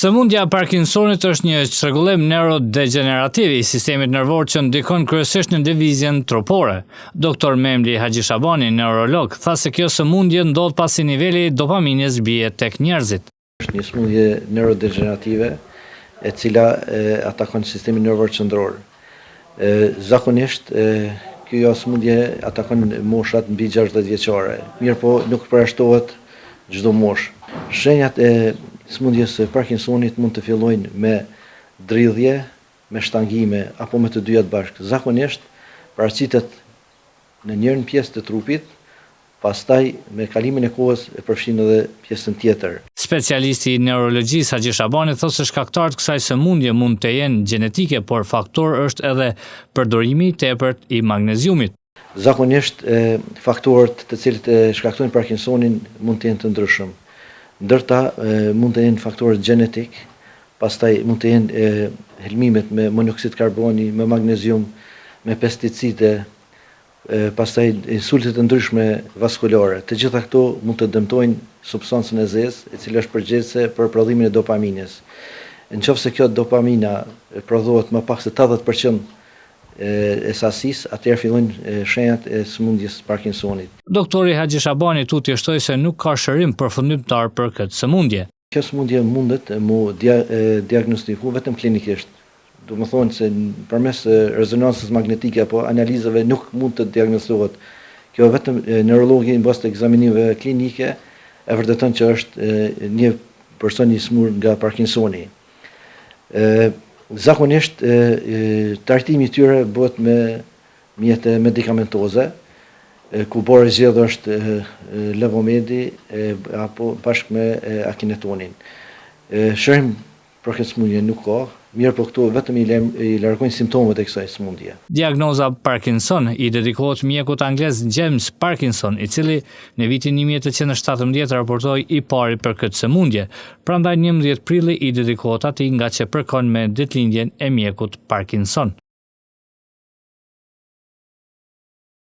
Sëmundja e Parkinsonit është një çrregullim neurodegenerativ i sistemit nervor që ndikon kryesisht në lëvizjen trupore. Dr. Memli Haxhishabani, neurolog, tha se kjo sëmundje ndodh pasi niveli i dopaminës bie tek njerëzit. Është një sëmundje neurodegenerative e cila atakon sistemin nervor qendror. Zakonisht kjo sëmundje atakon moshat mbi 60 vjeçare. Mirë po nuk përjashtohet çdo moshë. Shenjat e sëmundjes së Parkinsonit mund të fillojnë me dridhje, me shtangime apo me të dyja bashkë. Zakonisht paraqitet në njërin pjesë të trupit, pastaj me kalimin e kohës e përfshin edhe pjesën tjetër. Specialisti i neurologjisë Haxhishabani thotë se shkaktarët kësaj sëmundje mund të jenë gjenetike, por faktor është edhe përdorimi i tepërt i magneziumit. Zakonisht faktorët të cilët shkaktojnë Parkinsonin mund të jenë të ndryshëm. Ndërta mund të jenë faktorët gjenetik, pastaj mund të jenë helmimet me monoksid karboni, me magnezium, me pesticide, pastaj insultet të ndryshme vaskulare. Të gjitha këto mund të dëmtojnë substancën e zezë, e cila është përgjegjëse për prodhimin e dopaminës. Nëse kjo dopamina prodhohet më pak se 80% e sasisë, atëherë fillojnë shenjat e sëmundjes Parkinsonit. Doktori Haxhishabani tuti shtoi se nuk ka shërim përfundimtar për këtë sëmundje. Kjo sëmundje mundet mu diagnostiku vetëm klinikisht. Do të thonë se përmes rezonancës magnetike apo analizave nuk mund të diagnozohet. Kjo vetëm neurologi në bazë të ekzaminimeve klinike e vërteton që është një person i smur nga Parkinsoni. Zakonisht trajtimi i tyre bëhet me mjete medikamentoze, ku bora e zgjedhur është levomedi apo bashkë me akinetonin. Shërim për këtë sëmundje nuk ka, mirë po këto vetëm i largojnë simptomat e kësaj sëmundje. Diagnoza Parkinson i dedikohet mjekut anglez James Parkinson, i cili në vitin 1817 raportoi i pari për këtë sëmundje. Prandaj 11 prilli i dedikohet atij nga që përkon me ditëlindjen e mjekut Parkinson.